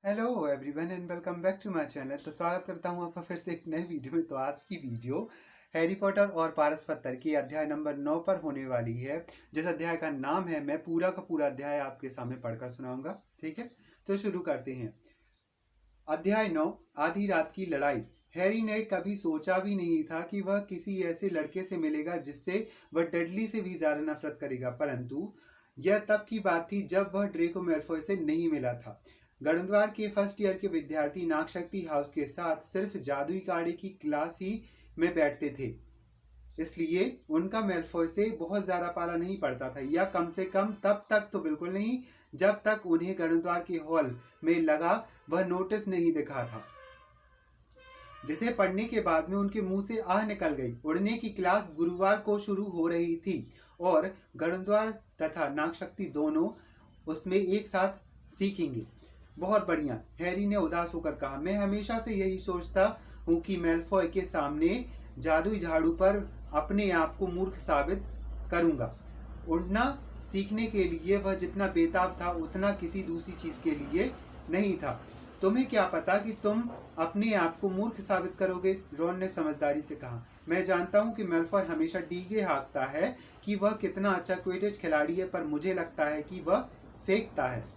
Hello everyone and welcome back to my channel. तो स्वागत करता हूं आपका फिर से एक नए वीडियो में। तो आज की वीडियो हैरी पॉटर और पारस पत्थर की अध्याय नंबर 9 पर होने वाली है। जिस अध्याय का नाम है, मैं पूरा का पूरा अध्याय आपके सामने पढ़कर सुनाऊंगा। ठीक है, तो शुरू करते हैं। अध्याय 9, आधी रात की लड़ाई। हैरी ने कभी सोचा भी नहीं था कि वह किसी ऐसे लड़के से मिलेगा जिससे वह डडली से भी ज्यादा नफरत करेगा, परंतु यह तब की बात थी जब वह ड्रेको मैल्फॉय से नहीं मिला था। गणद्वार के फर्स्ट ईयर के विद्यार्थी नागशक्ति हाउस के साथ सिर्फ जादुई काढ़े की क्लास ही में बैठते थे, इसलिए उनका मैल्फॉय से बहुत ज्यादा पाला नहीं पड़ता था, या कम से कम तब तक तो बिल्कुल नहीं जब तक उन्हें गणद्वार के हॉल में लगा वह नोटिस नहीं दिखा था, जिसे पढ़ने के बाद में उनके मुंह से आह निकल गई। उड़ने की क्लास गुरुवार को शुरू हो रही थी और गणद्वार तथा नागशक्ति दोनों उसमें एक साथ सीखेंगे। बहुत बढ़िया, हैरी ने उदास होकर कहा। मैं हमेशा से यही सोचता हूँ कि मैल्फॉय के सामने जादुई झाड़ू पर अपने आप को मूर्ख साबित करूंगा। उड़ना सीखने के लिए वह जितना बेताब था उतना किसी दूसरी चीज के लिए नहीं था। तुम्हें क्या पता कि तुम अपने आप को मूर्ख साबित करोगे, रॉन ने समझदारी से कहा। मैं जानता हूं कि मैल्फॉय हमेशा डीगे हाँकता है कि वह कितना अच्छा क्विडिच खिलाड़ी है, पर मुझे लगता है कि वह फेंकता है।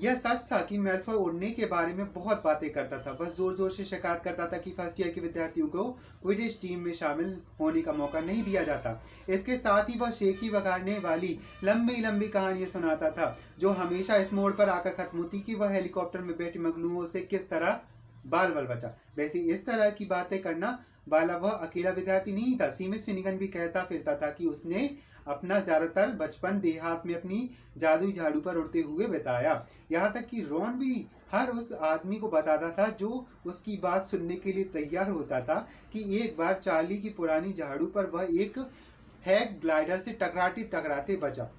यह सच था कि मैल्फॉय उड़ने के बारे में बहुत बातें करता था। बस जोर जोर से शिकायत करता था कि फर्स्ट ईयर के विद्यार्थियों को क्विडिच टीम में शामिल होने का मौका नहीं दिया जाता। इसके साथ ही वह शेखी वगाड़ने वाली लंबी लंबी कहानियां सुनाता था, जो हमेशा इस मोड़ पर आकर खत्म होती कि वह हेलीकॉप्टर में बैठी मगलुओं से किस तरह बाल बाल बचा। वैसे इस तरह की बातें करना वाला वह अकेला विद्यार्थी नहीं था। सीमिस फिनिगन भी कहता फिरता था कि उसने अपना ज्यादातर बचपन देहात में अपनी जादुई झाड़ू पर उड़ते हुए बिताया। यहाँ तक कि रॉन भी हर उस आदमी को बताता था जो उसकी बात सुनने के लिए तैयार होता था कि एक बार चार्ली की पुरानी झाड़ू पर वह एक हैग ग्लाइडर से टकराते बचा।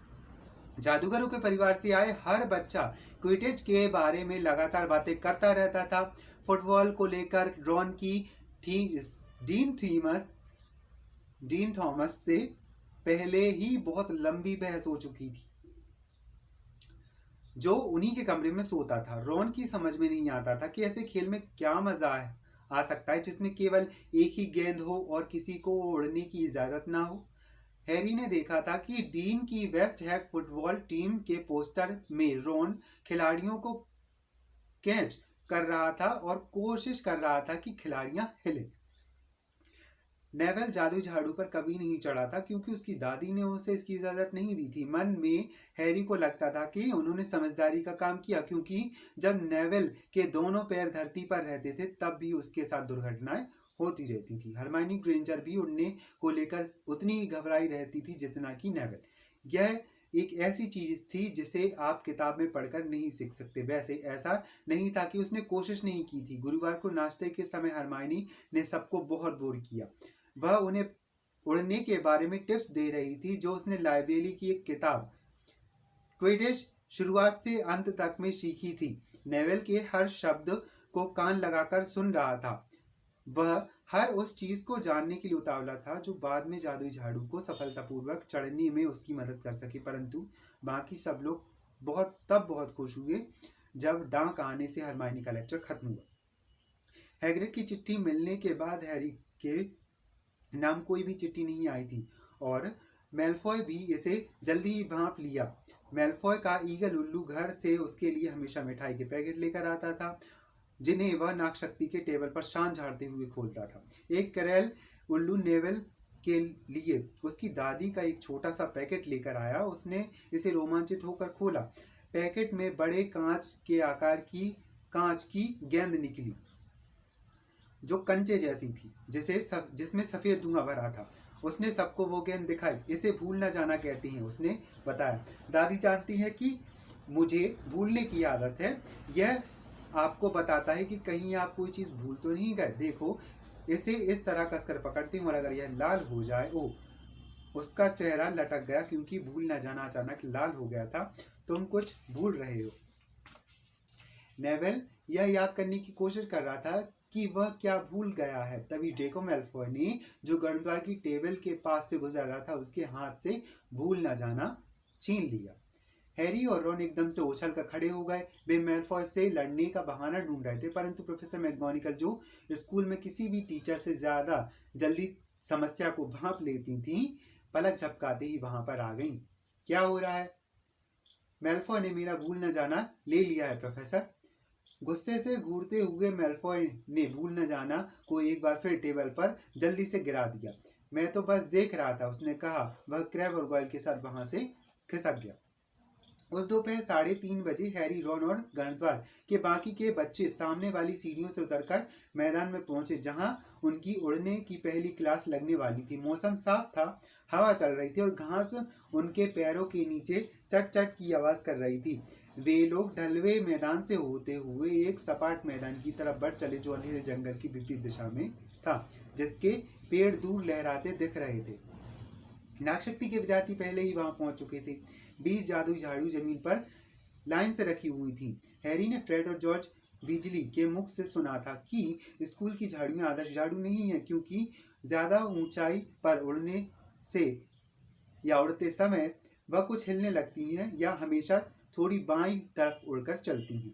जादूगरों के परिवार से आए हर बच्चा क्विडिच के बारे में लगातार बातें करता रहता था। फुटबॉल को लेकर रॉन की डीन थॉमस से पहले ही बहुत लंबी बहस हो चुकी थी, जो उन्हीं के कमरे में सोता था। रॉन की समझ में नहीं आता था कि ऐसे खेल में क्या मजा आ सकता है जिसमें केवल एक ही गेंद हो और किसी को उड़ने की इजाजत ना हो। हैरी ने देखा था कि डीन की वेस्ट हैग फुटबॉल टीम के पोस्टर में रॉन खिलाड़ियों को कैच कर रहा था और कोशिश कर रहा था कि खिलाड़ियां हिले। नेवल जादुई झाड़ू पर कभी नहीं चढ़ा था क्योंकि उसकी दादी ने उसे इसकी इजाजत नहीं दी थी। मन में हैरी को लगता था कि उन्होंने समझदारी का काम किया, क्योंकि जब नेवल के दोनों पैर धरती पर रहते थे तब भी उसके साथ दुर्घटनाएं होती रहती थी। हरमाइनी ग्रेंजर भी उड़ने को लेकर उतनी ही घबराई रहती थी जितना कि नेवल। यह एक ऐसी चीज थी जिसे आप किताब में पढ़कर नहीं सीख सकते। वैसे ऐसा नहीं था कि उसने कोशिश नहीं की थी। गुरुवार को नाश्ते के समय हरमाइनी ने सबको बहुत बोर किया। वह उन्हें उड़ने के बारे में टिप्स दे रही थी जो उसने लाइब्रेरी की एक किताब क्विडिच शुरुआत से अंत तक में सीखी थी। नेवल के हर शब्द को कान लगाकर सुन रहा था। वह हर उस चीज को जानने के लिए उतावला था जो बाद में जादुई झाड़ू को सफलतापूर्वक चढ़ने में उसकी मदद कर सके, परंतु बाकी सब लोग बहुत खुश हुए जब डांक आने से हरमाइनी का लेक्चर खत्म हुआ। हैग्रिड की चिट्ठी मिलने के बाद हैरी के नाम कोई भी चिट्ठी नहीं आई थी और मैल्फॉय भी इसे जल्दी ही भांप लिया। मैल्फॉय का ईगल उल्लू घर से उसके लिए हमेशा मिठाई के पैकेट लेकर आता था, जिन्हें वह नागशक्ति के टेबल पर शान झाड़ते हुए खोलता था। एक करेल उल्लू नेवल के लिए उसकी दादी का एक छोटा सा पैकेट लेकर आया। उसने इसे रोमांचित होकर खोला। पैकेट में बड़े कांच के आकार की कांच की गेंद निकली जो कंचे जैसी थी, जिसमें सफेद धुआं भरा था। उसने सबको वो गेंद दिखाई। इसे भूल न जाना कहते हैं, उसने बताया। दादी जानती है कि मुझे भूलने की आदत है। यह आपको बताता है कि कहीं आप कोई चीज भूल तो नहीं गए। देखो, इसे इस तरह कसकर पकड़ते हैं और अगर यह लाल हो जाए। ओ, उसका चेहरा लटक गया क्योंकि भूल न जाना अचानक लाल हो गया था। तुम कुछ भूल रहे हो। नेवल यह याद करने की कोशिश कर रहा था कि वह क्या भूल गया है। तभी ड्रेको मैल्फॉय ने, जो गणद्वार की टेबल के पास से गुजर रहा था, उसके हाथ से भूल न जाना छीन लिया। हैरी और रॉन एकदम से उछल कर खड़े हो गए। वे मैलफॉय से लड़ने का बहाना ढूंढ रहे थे, परंतु प्रोफेसर मैगोनिकल, जो स्कूल में किसी भी टीचर से ज्यादा जल्दी समस्या को भांप लेती थी, पलक झपकाते ही वहां पर आ गईं। क्या हो रहा है? मैलफॉय ने मेरा भूल न जाना ले लिया है प्रोफेसर। गुस्से से घूरते हुए मैलफॉय ने भूल न जाना को एक बार फिर टेबल पर जल्दी से गिरा दिया। मैं तो बस देख रहा था, उसने कहा। वह क्रैब और गोयल के साथ वहां से खिसक गया। उस दोपहर 3:30 बजे हैरी, रॉन और गणद्वार के बाकी के बच्चे सामने वाली सीढ़ियों से उतरकर मैदान में पहुंचे, जहां उनकी उड़ने की पहली क्लास लगने वाली थी। मौसम साफ था, हवा चल रही थी और घास उनके पैरों के नीचे चट चट की आवाज कर रही थी। वे लोग ढलवे मैदान से होते हुए एक सपाट मैदान की तरफ बढ़ चले, जो अंधेरे जंगल की विपरीत दिशा में था, जिसके पेड़ दूर लहराते दिख रहे थे। नागशक्ति के विद्यार्थी पहले ही वहां पहुंच चुके थे। 20 जादुई झाड़ू जमीन पर लाइन से रखी हुई थी। हैरी ने फ्रेड और जॉर्ज बिजली के मुख से सुना था कि स्कूल की झाड़ियां आदर्श झाड़ू नहीं है, क्योंकि ज्यादा ऊंचाई पर उड़ने से या उड़ते समय वह कुछ हिलने लगती हैं या हमेशा थोड़ी बाईं तरफ उड़कर चलती हैं।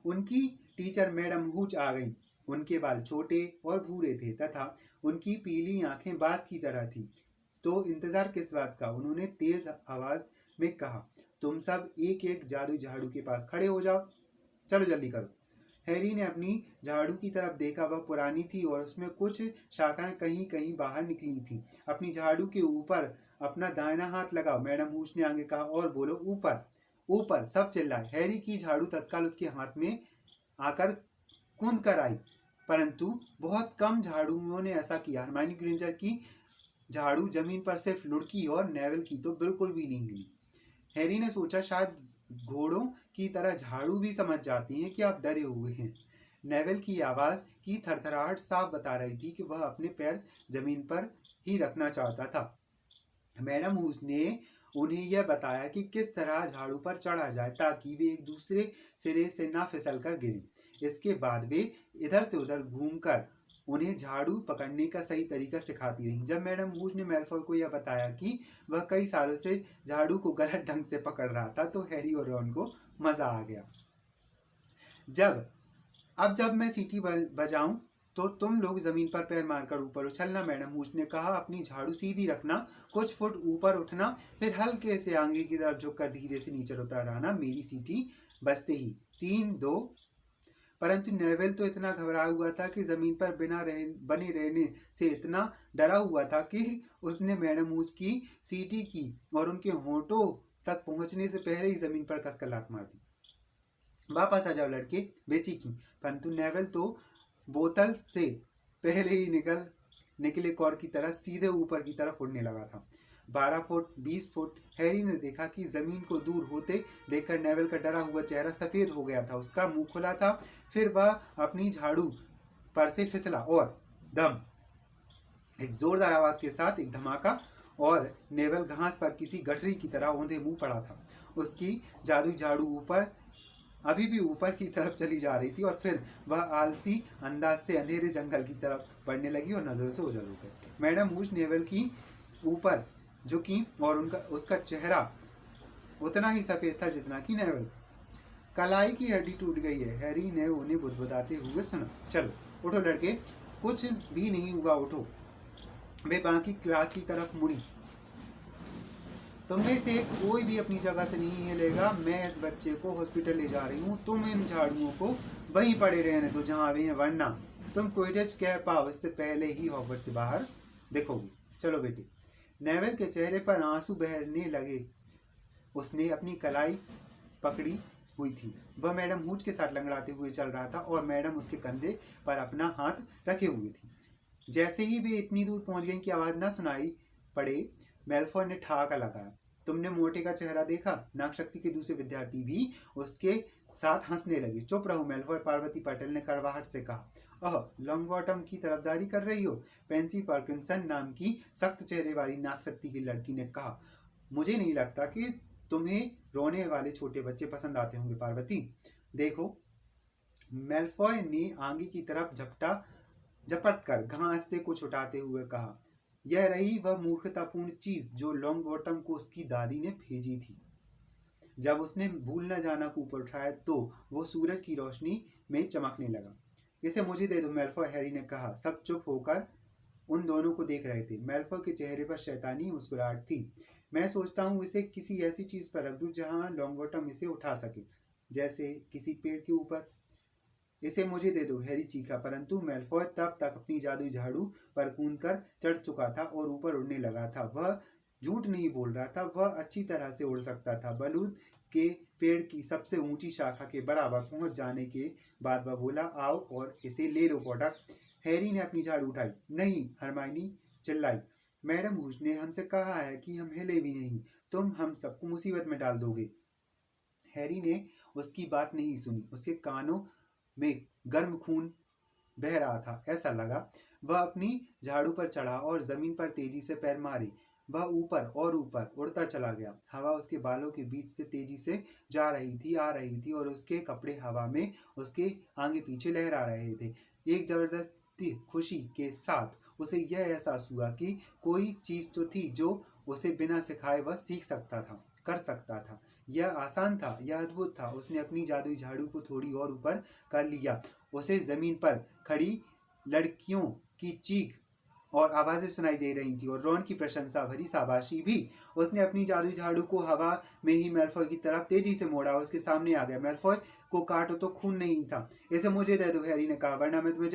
उनकी टीचर मैडम हूच आ गई। उनके बाल छोटे और भूरे थे तथा उनकी पीली आंखें बाज की तरह थी। तो इंतजार किस बात का? उन्होंने तेज आवाज में कहा। तुम सब एक एक जादू झाड़ू के पास खड़े हो जाओ। चलो जल्दी करो। हैरी ने अपनी झाड़ू की तरफ देखा। वह पुरानी थी और उसमें कुछ शाखाएं कहीं कहीं बाहर निकली थी। अपनी झाड़ू के ऊपर अपना दाहिना हाथ लगाओ, मैडम हूच ने आगे कहा, और बोलो ऊपर ऊपर। सब चिल्लाए। हैरी की झाड़ू तत्काल उसके हाथ में आकर कूद कर आई, परंतु बहुत कम झाड़ुओं ने ऐसा किया। हरमाइनी ग्रेंजर की झाड़ू जमीन पर सिर्फ लुढ़की और नेविल की तो बिल्कुल भी नहीं हिली। हैरी ने सोचा, शायद घोड़ों की तरह झाड़ू भी समझ जाती हैं कि आप डरे हुए हैं। नेविल की आवाज की थरथराहट साफ बता रही थी कि वह अपने पैर जमीन पर ही रखना चाहता था। मैडम हूस ने उन्हें यह बताया कि किस तरह झाड़ू पर चढ़ा जाए ताकि वे एक दूसरे सिरे से ना फिसल कर गिरें। इसके बाद वे इधर से उधर घूमकर उन्हें झाड़ू पकड़ने का सही तरीका सिखाती रहीं। जब मैडम हूच ने मैलफॉय को यह बताया कि वह कई सालों से झाड़ू को गलत ढंग से पकड़ रहा था, तो हैरी और रॉन को मजा आ गया। जब मैं सीटी बजाऊं तो तुम लोग जमीन पर पैर मारकर ऊपर उछलना, मैडम हूच ने कहा। अपनी झाड़ू सीधी रखना, कुछ फुट ऊपर उठना, फिर हल्के से आगे की तरफ झुककर धीरे से नीचे उतर आना। मेरी सीटी बजते ही 3 2। परंतु नेविल तो इतना घबराया हुआ था कि जमीन पर बने रहने से इतना डरा हुआ था कि उसने मैडम हूच की सीटी की और उनके होंठों तक पहुंचने से पहले ही जमीन पर कसकर लात मार दी। वापस आ जाओ लड़के, बेची की। परंतु नेविल तो बोतल से पहले ही निकले कौर की तरह सीधे ऊपर की तरफ उड़ने लगा था। 12 फुट 20 फुट। हैरी ने देखा कि जमीन को दूर होते देखकर नेविल का डरा हुआ चेहरा सफेद हो गया था। उसका मुंह खुला था। फिर वह अपनी झाड़ू पर से फिसला और दम, एक जोरदार आवाज के साथ एक धमाका, और नेविल घास पर किसी गठरी की तरह औंधे मुंह पड़ा था। उसकी जादुई झाड़ू ऊपर अभी भी ऊपर की तरफ चली जा रही थी और फिर वह आलसी अंदाज से अंधेरे जंगल की तरफ बढ़ने लगी और नजरों से ओझल हो गई। मैडम हूच नेविल की ऊपर झुकी और उसका चेहरा उतना ही सफेद था जितना कि नेविल। कलाई की हड्डी टूट गई है, हैरी ने उन्हें बुदबुदाते हुए सुना। चलो उठो लड़के, कुछ भी नहीं हुआ, उठो। वे बाकी क्लास की तरफ मुड़ी। तुम में से कोई भी अपनी जगह से नहीं हिलेगा। मैं इस बच्चे को हॉस्पिटल ले जा रही हूँ। तुम इन झाड़ुओं को वहीं पड़े रहने दो जहाँ वे हैं, वरना तुम क्विडिच कह पाओ इससे पहले ही हॉगवर्ट्स से बाहर देखोगे। चलो बेटे। नेविल के चेहरे पर आंसू बहने लगे। उसने अपनी कलाई पकड़ी हुई थी। वह मैडम हूच के साथ लंगड़ाते हुए चल रहा था और मैडम उसके कंधे पर अपना हाथ रखे हुए थी। जैसे ही वे इतनी दूर पहुंच गए कि आवाज न सुनाई पड़े, मैलफॉय ने ठहाका लगाया। तुमने मोटे का चेहरा देखा? नागशक्ति के दूसरे विद्यार्थी भी उसके साथ हंसने लगे। चुप रहो मैलफॉय, पार्वती पटेल ने कड़वाहट से कहा। लॉन्गबॉटम की तरफदारी कर रही हो? पेंसी पार्किंसन नाम की सख्त चेहरे वाली नागशक्ति की लड़की ने कहा। मुझे नहीं लगता कि तुम्हें रोने वाले छोटे बच्चे पसंद आते होंगे पार्वती। देखो, मैलफॉय ने आगे की तरफ झपट कर घास से कुछ उठाते हुए कहा। यह रही वह मूर्खतापूर्ण चीज जो लॉन्गबॉटम को उसकी दादी ने भेजी थी। जब उसने भूल न जाना को ऊपर उठाया तो वो सूरज की रोशनी में चमकने लगा। इसे मुझे दे दो, मैल्फॉय, हैरी ने कहा। सब चुप होकर उन दोनों को देख रहे थे। मैल्फॉय के चेहरे पर शैतानी मुस्कुराहट थी। मैं सोचता हूँ इसे किसी ऐसी चीज पर रख दूं जहां लॉन्गबॉटम इसे उठा सके, जैसे किसी पेड़ के ऊपर। इसे मुझे दे दो, हैरी चीखा, परंतु मैल्फॉय तब तक अपनी जादुई झाड़ू पर कूदकर चढ़ चुका था और ऊपर उड़ने लगा था। वह झूठ नहीं बोल रहा था, वह अच्छी तरह से उड़ सकता था। बलूत के पेड़ की सबसे ऊंची शाखा के बराबर पहुंच जाने के बाद वह बोला, आओ और इसे ले लो पॉटर। हैरी ने अपनी झाड़ू उठाई। नहीं, हरमाइनी चिल्लाई, मैडम हूज ने हमसे कहा है कि हम हिले भी नहीं, तुम हम सबको मुसीबत में डाल दोगे। हैरी ने उसकी बात नहीं सुनी। उसके कानों में गर्म खून बह रहा था। ऐसा लगा वह अपनी झाड़ू पर चढ़ा और जमीन पर तेजी से पैर मारे। वह ऊपर और ऊपर उड़ता चला गया। हवा उसके बालों के बीच से तेजी से जा रही थी, आ रही थी, और उसके कपड़े हवा में उसके आगे पीछे लहरा रहे थे। एक जबरदस्त खुशी के साथ उसे यह एहसास हुआ कि कोई चीज तो थी जो उसे बिना सिखाए वह सीख सकता था, कर सकता था। यह आसान था, यह अद्भुत था। उसने अपनी जादुई झाड़ू को थोड़ी और ऊपर कर लिया। उसे जमीन पर खड़ी लड़कियों की चीख और आवाजें सुनाई दे रही थी, और रॉन की प्रशंसा भरी शाबाशी भी। उसने अपनी जादुई झाड़ू को हवा में ही मैल्फॉय की तरफ तेजी से मोड़ा और उसके सामने आ गया। मैल्फॉय को काटो तो खून नहीं था। इसे मुझे दे दो, हैरी ने कहा, वरना मैं तुम्हें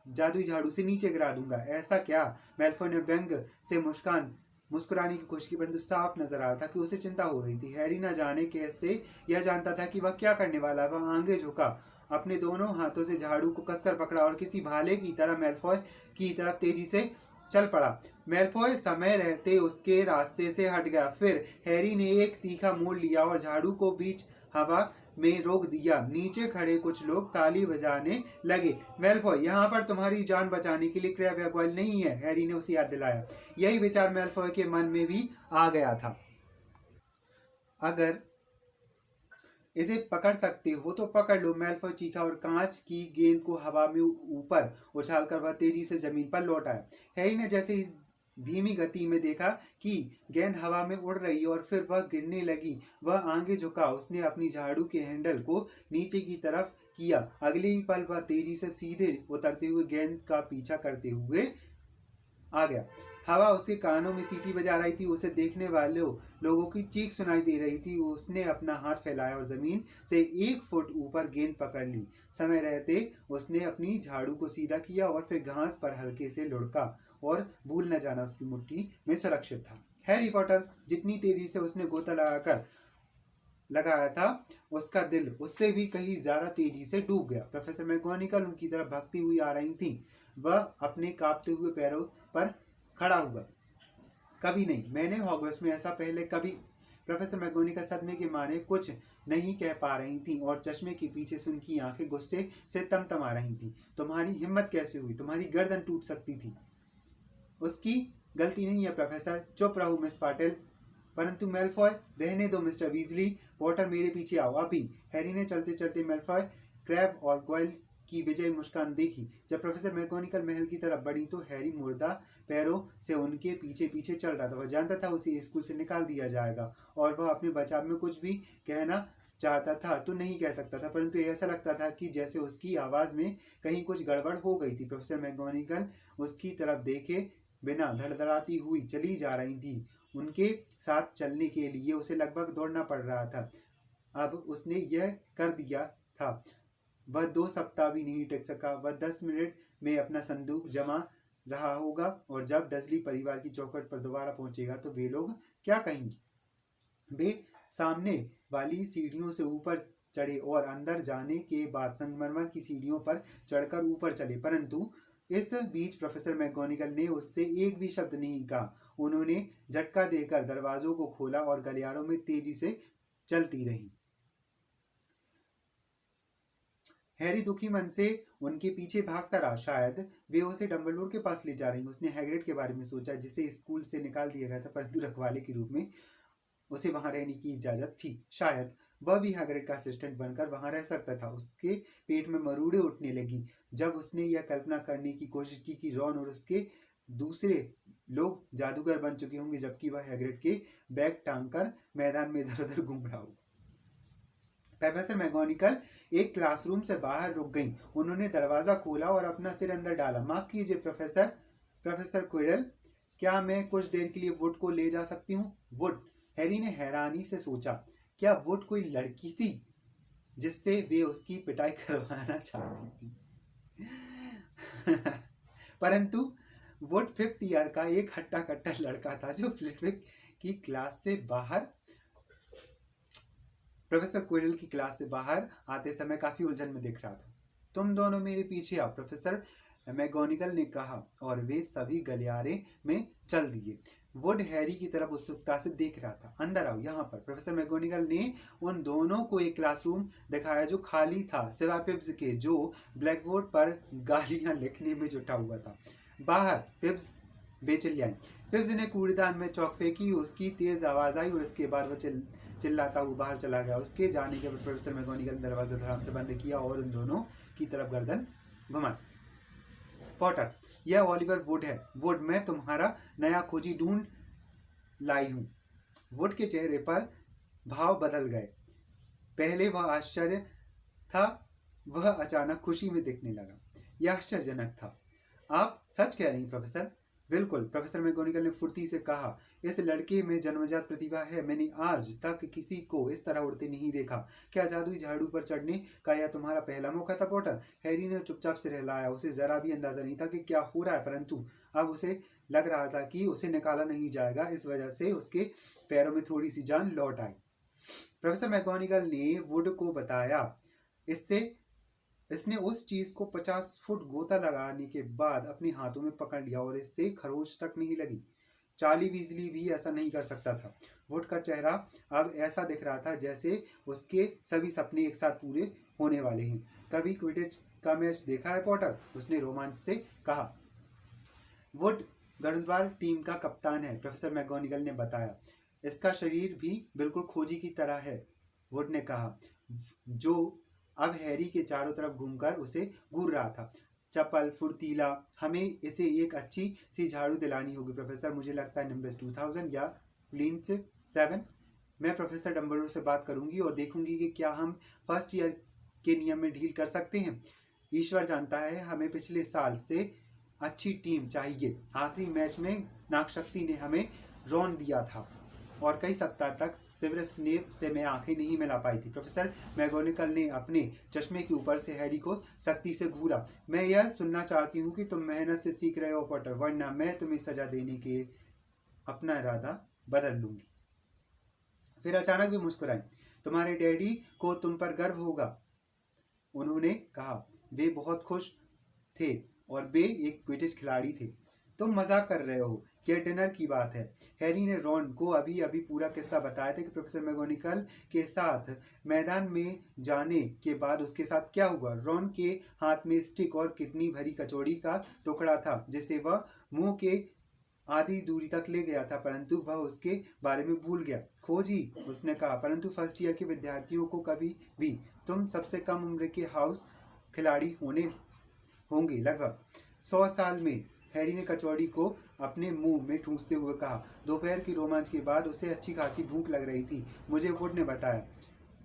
जादुई झाड़ू से नीचे गिरा दूंगा। ऐसा क्या? मैल्फॉय ने व्यंग से मुस्कुराने की कोशिश की, परंतु साफ नजर आ रहा था कि उसे चिंता हो रही थी। हैरी न जाने कैसे यह जानता था कि वह क्या करने वाला है। वह आगे झुका, अपने दोनों हाथों से झाड़ू को कसकर पकड़ा और किसी भाले की तरह मैल्फॉय की तरफ तेजी से चल पड़ा। मैल्फॉय समय रहते उसके रास्ते से हट गया। फिर हैरी ने एक तीखा मोड़ लिया और झाड़ू को बीच हवा में रोक दिया। नीचे खड़े कुछ लोग ताली बजाने लगे। मैल्फॉय, यहाँ पर तुम्हारी जान बचाने के लिए क्रैब या गोयल नहीं है, हैरी ने उसे याद दिलाया। यही विचार मैल्फॉय के मन में भी आ गया था। अगर इसे पकड़ सकते हो तो पकड़ लो, मैल्फॉय चीखा और कांच की गेंद को हवा में ऊपर उछालकर वह तेजी से जमीन पर लौट आया। हैरी ने जैसे ही धीमी गति में देखा कि गेंद हवा में उड़ रही और फिर वह गिरने लगी, वह आगे झुका। उसने अपनी झाड़ू के हैंडल को नीचे की तरफ किया। अगले ही पल वह तेजी से सीधे उतरते हुए गेंद का पीछा करते हुए आ गया। हवा उसके कानों में सीटी बजा रही थी। उसे देखने वाले लोगों की चीख सुनाई दे रही थी। उसने अपना हाथ फैलाया और जमीन से 1 फुट ऊपर गेंद पकड़ ली। समय रहते उसने अपनी झाड़ू को सीधा किया और फिर घास पर हल्के से लुढ़का, और भूल न जाना उसकी मुट्ठी में सुरक्षित था। हैरी पॉटर, जितनी तेजी से उसने गोता लगाया था, उसका दिल उससे भी कहीं ज्यादा तेजी से डूब गया। प्रोफेसर मैगोनिकल उनकी तरफ भागती हुई आ रही थी। वह अपने कांपते हुए पैरों पर खड़ा हुआ। कभी नहीं, मैंने हॉगवर्ट्स में ऐसा पहले कभी। प्रोफेसर मैगोनिकल सदमे के मारे कुछ नहीं कह पा रही थी और चश्मे के पीछे से उनकी आंखें गुस्से से तमतमा रही थी। तुम्हारी हिम्मत कैसे हुई? तुम्हारी गर्दन टूट सकती थी। उसकी गलती नहीं है प्रोफेसर। चुप रहो मिस पाटिल। परंतु मैल्फॉय, रहने दो मिस्टर वीजली। पॉटर, मेरे पीछे आओ अभी। हैरी ने चलते चलते मैल्फॉय, क्रैब और गोयल की विजय मुस्कान देखी। जब प्रोफेसर मैगोनिकल महल की तरफ बढ़ी तो हैरी मुर्दा पैरों से उनके पीछे पीछे चल रहा था। वह जानता था उसे स्कूल से निकाल दिया जाएगा, और वह अपने बचाव में कुछ भी कहना चाहता था तो नहीं कह सकता था, परंतु ऐसा लगता था कि जैसे उसकी आवाज में कहीं कुछ गड़बड़ हो गई थी। प्रोफेसर मैगोनिकल उसकी तरफ देखे बिना धड़धड़ाती हुई चली जा रही थी। उनके साथ चलने के लिए उसे लगभग दौड़ना पड़ रहा था। अब उसने यह कर दिया था। वह 2 सप्ताह भी नहीं टिक सका। वह 10 मिनट में अपना संदूक जमा रहा होगा, और जब डसली परिवार की चौखट पर दोबारा पहुंचेगा तो वे लोग क्या कहेंगे? वे सामने वाली सीढ़ियों से ऊपर चढ़े और अंदर जाने के बाद संगमरमर की सीढ़ियों पर चढ़कर ऊपर चले, परंतु इस बीच प्रोफेसर मैगोनिकल ने उससे एक भी शब्द नहीं कहा। उन्होंने झटका देकर दरवाजों को खोला और गलियारों में तेजी से चलती रही। हैरी दुखी मन से उनके पीछे भागता रहा। शायद वे उसे डंबलडोर के पास ले जा रही। उसने हैग्रिड के बारे में सोचा, जिसे स्कूल से निकाल दिया गया था, परंतु रखवाले के रूप में उसे वहां रहने की इजाजत थी। शायद वह भी हैग्रिड का असिस्टेंट बनकर वहां रह सकता था। उसके पेट में मरूड़े उठने लगी जब उसने यह कल्पना करने की कोशिश की कि रॉन और उसके दूसरे लोग जादूगर बन चुके होंगे, जबकि वह हैग्रिड के बैग टांगकर मैदान में इधर उधर घूम रहा हो। प्रोफेसर मैगोनिकल एक क्लासरूम से बाहर रुक गईं। उन्होंने दरवाजा खोला और अपना सिर अंदर डाला। माफ कीजिए प्रोफेसर क्विरल, क्या मैं कुछ देर के लिए वुड को ले जा सकती हूँ? वुड? हैरी ने हैरानी से सोचा, क्या वुड कोई लड़की थी जिससे वे उसकी पिटाई करवाना चाहती थी? परंतु वुड 5th ईयर का एक हट्टा कट्टा लड़का था जो फ्लिटविक की क्लास से बाहर प्रोफेसर क्विरल की क्लास से बाहर आते समय काफी उलझन में दिख रहा था। तुम दोनों मेरे पीछे आओ, प्रोफेसर मैगोनिकल ने कहा और वे सभी गलियारे में चल दिए। वुड हैरी की तरफ उत्सुकता से देख रहा था। अंदर आओ, यहाँ पर। प्रोफेसर मैगोनिकल ने उन दोनों को एक क्लासरूम दिखाया जो खाली था, सिवाय पिब्स के, जो ब्लैकबोर्ड पर गालियां लिखने में जुटा हुआ था। बाहर! पिब्स बेचिल्लाए। पिब्स ने कूड़ेदान में चौक फेंकी, उसकी तेज आवाज आई और इसके बाद वह चिल्लाता हुआ बाहर चला गया। उसके जाने के बाद प्रोफेसर मैगोनिकल ने दरवाजा धड़ाम से बंद किया और उन दोनों की तरफ गर्दन घुमाई। पॉटर, यह ओलिवर वुड है। वुड, मैं तुम्हारा नया खोजी ढूंढ लाई हूं। वुड के चेहरे पर भाव बदल गए। पहले वह आश्चर्य था, वह अचानक खुशी में दिखने लगा। यह आश्चर्यजनक था। आप सच कह रही हैं प्रोफेसर? बिल्कुल, प्रोफेसर मैगोनिकल ने फुर्ती से कहा। इस लड़के में जन्मजात प्रतिभा है। मैंने आज तक किसी को इस तरह उड़ते नहीं देखा। क्या जादुई झाड़ू पर चढ़ने का यह तुम्हारा पहला मौका था पॉटर? हैरी ने चुपचाप सिर हिलाया। उसे जरा भी अंदाजा नहीं था कि क्या हो रहा है, परंतु अब उसे लग रहा था कि उसे निकाला नहीं जाएगा। इस वजह से उसके पैरों में थोड़ी सी जान लौट आई। प्रोफेसर मैगोनिकल ने वुड को बताया। इसने उस चीज को 50 फुट गोता लगाने के बाद अपने हाथों में पकड़ लिया और इससे खरोच तक नहीं लगी। चार्ली वीजली भी ऐसा नहीं कर सकता था। वुड का चेहरा अब ऐसा दिख रहा था जैसे उसके सभी सपने एक साथ पूरे होने वाले हैं। कभी क्विडिच का मैच देखा है पॉटर? उसने रोमांच से कहा। वुड गणद्वार टीम का कप्तान है, प्रोफेसर मैगोनिकल ने बताया। इसका शरीर भी बिल्कुल खोजी की तरह है, वुड ने कहा, जो अब हैरी के चारों तरफ घूमकर उसे घूर रहा था। चपल, फुर्तीला। हमें इसे एक अच्छी सी झाड़ू दिलानी होगी प्रोफेसर। मुझे लगता है निम्बस 2000 या प्लिंथ 7। मैं प्रोफेसर डम्बलडोर से बात करूंगी और देखूंगी कि क्या हम फर्स्ट ईयर के नियम में ढील कर सकते हैं। ईश्वर जानता है, हमें पिछले साल से अच्छी टीम चाहिए। आखिरी मैच में नागशक्ति ने हमें रॉन दिया था और कई सप्ताह तक सेवेरस स्नेप से मैं आंखें नहीं मिला पाई थी। प्रोफेसर मैगोनिकल ने अपने चश्मे के ऊपर से हैरी को सख्ती से घूरा। मैं यह सुनना चाहती हूँ कि तुम मेहनत से सीख रहे हो पॉटर, वरना मैं तुम्हें सजा देने के अपना इरादा बदल लूंगी। फिर अचानक वे मुस्कुराए। तुम्हारे डैडी को तुम पर गर्व होगा, उन्होंने कहा। वे बहुत खुश थे और वे एक क्विडिच खिलाड़ी थे। तुम मजाक कर रहे हो, क्या डिनर की बात है? हैरी ने रॉन को अभी अभी पूरा किस्सा बताया था कि प्रोफेसर मैगोनिकल के साथ मैदान में जाने के बाद उसके साथ क्या हुआ। रॉन के हाथ में स्टिक और किडनी भरी कचौड़ी का टुकड़ा था जिसे वह मुंह के आधी दूरी तक ले गया था, परंतु वह उसके बारे में भूल गया। खोजी, उसने कहा, परंतु फर्स्ट ईयर के विद्यार्थियों को कभी भी तुम सबसे कम उम्र के हाउस खिलाड़ी होंगे लगभग 100 साल में। हैरी ने कचौड़ी को अपने मुंह में ठूंसते हुए कहा। दोपहर की रोमांच के बाद उसे अच्छी खासी भूख लग रही थी, मुझे वुड ने बताया।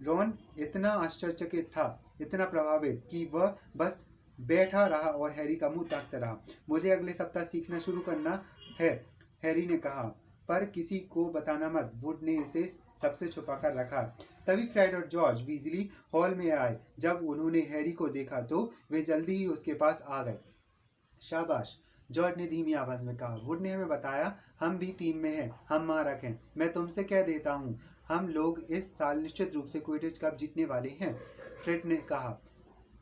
रॉन इतना आश्चर्यचकित था, इतना प्रभावित, कि वह बस बैठा रहा और हैरी का मुंह ताकता रहा। मुझे अगले सप्ताह सीखना शुरू करना है, हैरी ने कहा, पर किसी को बताना मत। वुड ने इसे सबसे छुपा कर रखा। तभी फ्रेड और जॉर्ज वीजली हॉल में आए। जब उन्होंने हैरी को देखा तो वे जल्दी ही उसके पास आ गए। शाबाश, जॉर्ज ने धीमी आवाज में कहा। वुड ने हमें बताया हम भी टीम में हैं, हम मारक हैं। मैं तुमसे कह देता हूँ, हम लोग इस साल निश्चित रूप से क्विडिच कप जीतने वाले हैं, फ्रेड ने कहा।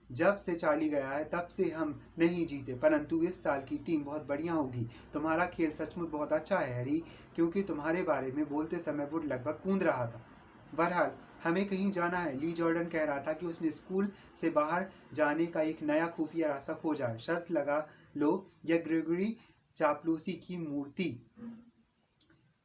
जब से चार्ली गया है तब से हम नहीं जीते, परंतु इस साल की टीम बहुत बढ़िया होगी। तुम्हारा खेल सचमुच बहुत अच्छा है हैरी, क्योंकि तुम्हारे बारे में बोलते समय वुड लगभग कूद रहा था। बहरहाल हमें कहीं जाना है। ली जॉर्डन कह रहा था कि उसने स्कूल से बाहर जाने का एक नया खुफिया रास्ता खोजा है। शर्त लगा लो, यह ग्रेगरी चापलूसी की मूर्ति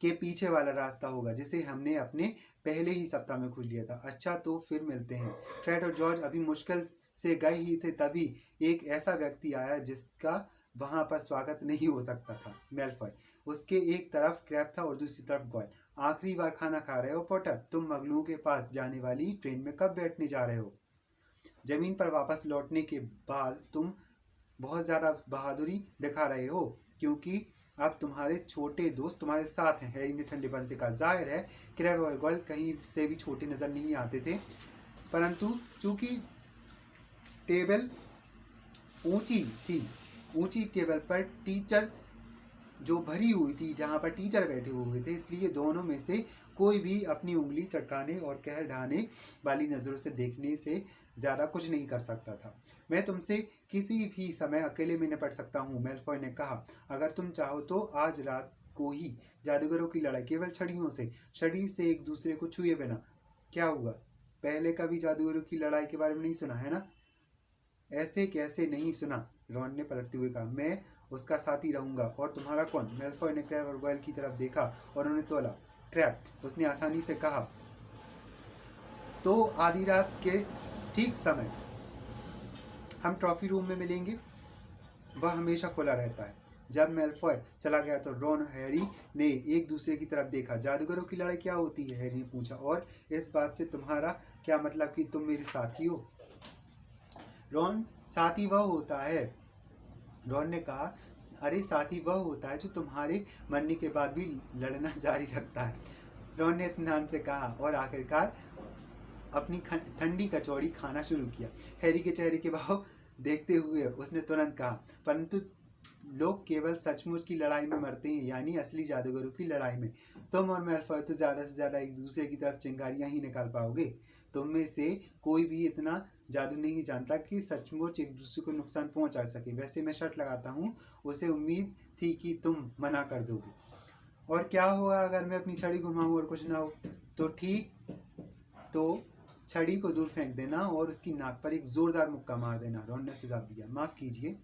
के पीछे वाला रास्ता होगा जिसे हमने अपने पहले ही सप्ताह में खोज लिया था। अच्छा, तो फिर मिलते हैं। फ्रेड और जॉर्ज अभी मुश्किल से गए ही थे, तभी एक ऐसा व्यक्ति आया जिसका वहां पर स्वागत नहीं हो सकता था, मैलफॉय। उसके एक तरफ क्रैब था और दूसरी तरफ गॉयल। आखिरी बार खाना खा रहे हो पॉटर? तुम मगलुओं के पास जाने वाली ट्रेन में कब बैठने जा रहे हो? जमीन पर वापस लौटने के बाद तुम बहुत ज़्यादा बहादुरी दिखा रहे हो, क्योंकि अब तुम्हारे छोटे दोस्त तुम्हारे साथ हैं, हैरी ने ठंडेपन से कहा। जाहिर है क्रैब और गॉयल कहीं से भी छोटे नजर नहीं आते थे, परंतु चूंकि टेबल ऊंची थी, ऊंची टेबल पर टीचर जो भरी हुई थी, जहाँ पर टीचर बैठे हुए थे, इसलिए दोनों में से कोई भी अपनी उंगली चटकाने और कह ढाने वाली नज़रों से देखने से ज़्यादा कुछ नहीं कर सकता था। मैं तुमसे किसी भी समय अकेले में निपट सकता हूँ, मैल्फॉय ने कहा। अगर तुम चाहो तो आज रात को ही जादूगरों की लड़ाई, केवल छड़ियों से, शरीर से एक दूसरे को छुए बिना। क्या हुआ, पहले कभी जादूगरों की लड़ाई के बारे में नहीं सुना है ना? ऐसे कैसे नहीं सुना, रॉन ने पलटते हुए कहा। मैं उसका साथी रहूंगा। और तुम्हारा कौन? मैल्फॉय ने क्रैब और गॉयल की तरफ देखा और उन्हें तोला। क्रैब, उसने आसानी से कहा, तो आधी रात के ठीक समय हम ट्रॉफी रूम में मिलेंगे, वह हमेशा खुला रहता है। जब मैल्फॉय चला गया तो रॉन और हैरी ने एक दूसरे की तरफ देखा। जादूगरों की लड़ाई क्या होती है, हैरी ने पूछा, और इस बात से तुम्हारा क्या मतलब कि तुम मेरे साथी हो? रॉन, साथी वह होता है, रॉन ने कहा, अरे साथी वह होता है जो तुम्हारे मरने के बाद भी लड़ना जारी रखता है, रॉन ने इत्मीनान से कहा और आखिरकार अपनी ठंडी कचौड़ी खाना शुरू किया। हैरी के चेहरे के भाव देखते हुए उसने तुरंत कहा, परंतु लोग केवल सचमुच की लड़ाई में मरते हैं, यानी असली जादूगरों की लड़ाई में। तुम और मैल्फॉय तो ज़्यादा से ज़्यादा एक दूसरे की तरफ चिंगारियां ही निकाल पाओगे। तुम में से कोई भी इतना जादू नहीं जानता कि सचमुच एक दूसरे को नुकसान पहुंचा सके। वैसे मैं शर्त लगाता हूँ, उसे उम्मीद थी कि तुम मना कर दोगे। और क्या होगा अगर मैं अपनी छड़ी घुमाऊँ और कुछ ना हो? तो ठीक, तो छड़ी को दूर फेंक देना और उसकी नाक पर एक जोरदार मुक्का मार देना, रॉन ने सुझाव दिया। माफ़ कीजिए,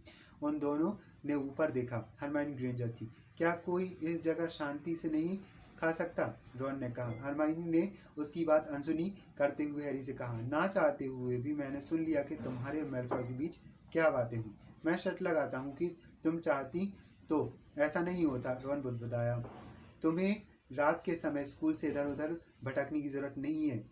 उन दोनों ने ऊपर देखा। हरमाइनी ग्रेंजर थी। क्या कोई इस जगह शांति से नहीं खा सकता, रॉन ने कहा। हरमाइनी ने उसकी बात अनसुनी करते हुए हैरी से कहा, ना चाहते हुए भी मैंने सुन लिया कि तुम्हारे और मैल्फॉय के बीच क्या बातें हुई। मैं शर्त लगाता हूँ कि तुम चाहती तो ऐसा नहीं होता, रॉन बुदबुदाया। तुम्हें रात के समय स्कूल से इधर उधर भटकने की जरूरत नहीं है।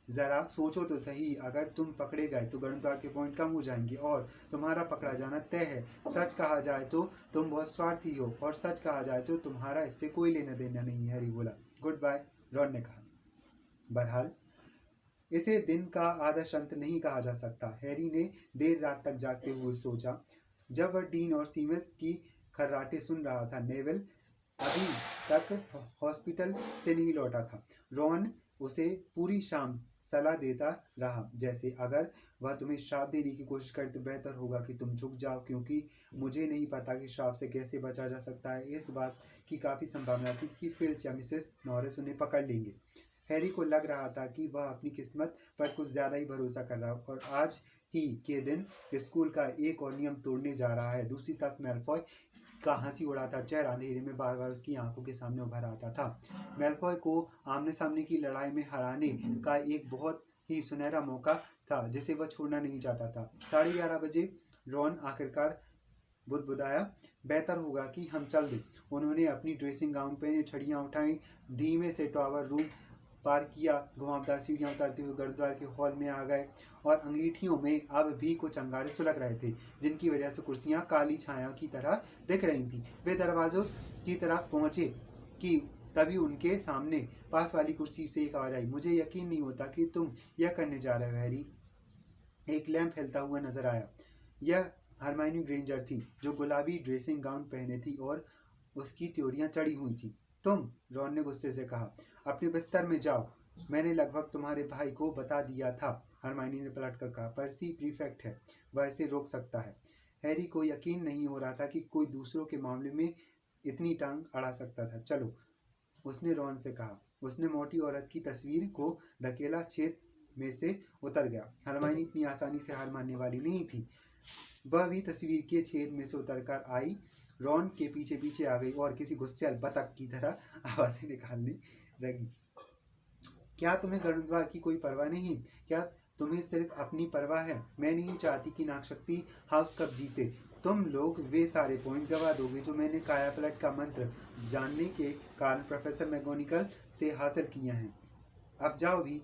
जरा सोचो तो सही, अगर तुम पकड़े गए तो गणद्वार के पॉइंट कम हो जाएंगे और तुम्हारा पकड़ा जाना तय है। सच कहा जाए तो तुम बहुत स्वार्थी हो, और सच कहा जाए तो तुम्हारा इससे कोई लेना देना नहीं है, हैरी बोला। गुड बाय, रॉन ने कहा। बहरहाल इसे दिन का आदर्श अंत नहीं कहा जा सकता, हैरी ने देर रात तक जागते हुए सोचा। जब वह डीन और सीमस की खर्राटे सुन रहा था, नेविल अभी तक हॉस्पिटल से नहीं लौटा था। रॉन उसे पूरी शाम सलाह देता रहा, जैसे अगर वह तुम्हें श्राप देने की कोशिश करे तो बेहतर होगा कि तुम झुक जाओ, क्योंकि मुझे नहीं पता कि श्राप से कैसे बचा जा सकता है। इस बात की काफ़ी संभावना थी कि फिल्च या मिसेस नॉरिस उन्हें पकड़ लेंगे। हैरी को लग रहा था कि वह अपनी किस्मत पर कुछ ज़्यादा ही भरोसा कर रहा और आज ही के दिन स्कूल का एक और नियम तोड़ने जा रहा है। दूसरी तरफ मैल्फॉय का हंसी उड़ाता चेहरा अंधेरे में बार बार उसकी आंखों के सामने उभर आता था। मैल्फॉय को आमने सामने की लड़ाई में हराने का एक बहुत ही सुनहरा मौका था, जिसे वह छोड़ना नहीं चाहता था। 11:30 बजे रॉन आखिरकार बुदबुदाया, बेहतर होगा कि हम चल दें। उन्होंने अपनी ड्रेसिंग गाउन पहने, छड़ियाँ उठाई, धीमे से टावर रूम पार किया, घुमावदार सीढ़ियाँ उतरते हुए गुरुद्वार के हॉल में आ गए, और अंगीठियों में अब भी कुछ अंगारे सुलग रहे थे, जिनकी वजह से कुर्सियाँ काली छाया की तरह दिख रही थीं। वे दरवाजों की तरफ पहुँचे कि तभी उनके सामने पास वाली कुर्सी से एक आवाज़ आई, मुझे यकीन नहीं होता कि तुम यह करने जा रहे हो, हैरी। एक लैंप हिलता हुआ नजर आया। यह हरमाइनी ग्रेंजर थी, जो गुलाबी ड्रेसिंग गाउन पहने थी और उसकी त्योरियां चढ़ी हुई थी। तुम, रॉन ने गुस्से से कहा, अपने बिस्तर में जाओ। मैंने लगभग तुम्हारे भाई को बता दिया था, हरमाइनी ने पलट कर कहा। पर्सी प्रीफेक्ट है, वह इसे रोक सकता है। हैरी को यकीन नहीं हो रहा था कि कोई दूसरों के मामले में इतनी टांग अड़ा सकता था। चलो, उसने रॉन से कहा। उसने मोटी औरत की तस्वीर को धकेला, छेद में से उतर गया। हरमाइनी इतनी आसानी से हार मानने वाली नहीं थी। वह भी तस्वीर के छेद में से उतरकर आई, रॉन के पीछे पीछे आ गई और किसी गुस्सैल बतख की तरह आवाज़ें निकालने लगी। क्या तुम्हें गरुड़द्वार की कोई परवाह नहीं? क्या तुम्हें सिर्फ अपनी परवाह है? मैं नहीं चाहती कि नागशक्ति हाउस कप जीते। तुम लोग वे सारे पॉइंट गवा दोगे जो मैंने कायापलट का मंत्र जानने के कारण प्रोफेसर मैगोनिकल से हासिल किया हैं। अब जाओ भी।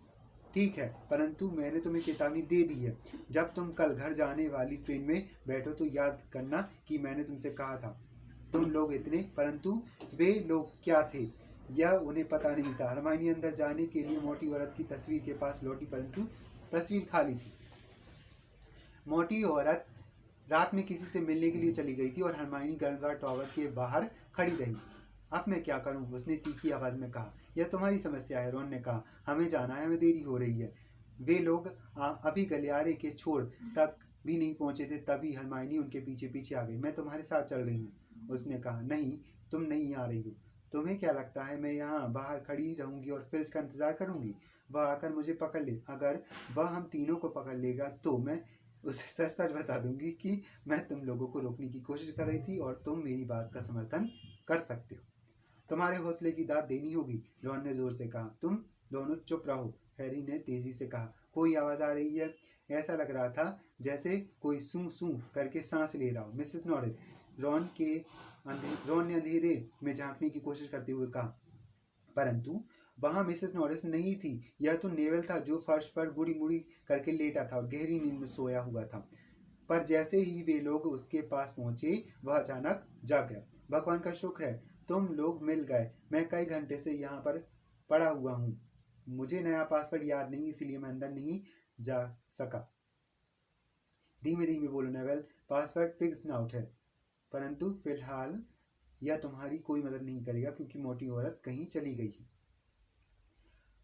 ठीक है, परंतु मैंने तुम्हें चेतावनी दे दी है। जब तुम कल घर जाने वाली ट्रेन में बैठो तो याद करना कि मैंने तुमसे कहा था। तुम लोग इतने, परंतु वे लोग क्या थे यह उन्हें पता नहीं था। हरमाइनी अंदर जाने के लिए मोटी औरत की तस्वीर के पास लौटी, परंतु तस्वीर खाली थी। मोटी औरत रात में किसी से मिलने के लिए चली गई थी और हरमाइनी गर्मद्वार टॉवर के बाहर खड़ी रही। अब मैं क्या करूं? उसने तीखी आवाज में कहा। यह तुम्हारी समस्या है, रॉन ने कहा। हमें जाना है, हमें देरी हो रही है। वे लोग अभी गलियारे के छोर तक भी नहीं पहुंचे थे, तभी हरमाइनी उनके पीछे पीछे आ गई। मैं तुम्हारे साथ चल रही हूँ, उसने कहा। नहीं, तुम नहीं आ रही हो। तुम्हें क्या लगता है मैं यहाँ बाहर खड़ी रहूंगी और फिल्च का इंतजार करूंगी? वह आकर मुझे पकड़ ले। अगर वह हम तीनों को पकड़ लेगा तो मैं उसे सच सच बता दूंगी कि मैं तुम लोगों को रोकने की कोशिश कर रही थी और तुम मेरी बात का समर्थन कर सकते हो। तुम्हारे हौसले की दाद देनी होगी, रॉन ने जोर से कहा। तुम दोनों चुप रहो, हैरी ने तेजी से कहा। कोई आवाज आ रही है। ऐसा लग रहा था जैसे कोई सूं सूं करके सांस ले रहा हो। मिसेस नॉरिस, रॉन ने अंधेरे में झांकने की कोशिश करते हुए कहा, परंतु वहां मिसेस नॉरिस नहीं थी। यह तो नेवल था जो फर्श पर बुड़ी मुड़ी करके लेटा था और गहरी नींद में सोया हुआ था। पर जैसे ही वे लोग उसके पास पहुंचे वह अचानक जाग गया। भगवान का शुक्र है तुम लोग मिल गए। मैं कई घंटे से यहाँ पर पड़ा हुआ हूँ। मुझे नया पासवर्ड याद नहीं, इसलिए मैं अंदर नहीं जा सका। धीमे धीमे बोलो नेवल, पासवर्ड फिक्स्ड आउट है, परंतु फिलहाल यह तुम्हारी कोई मदद नहीं करेगा क्योंकि मोटी औरत कहीं चली गई है।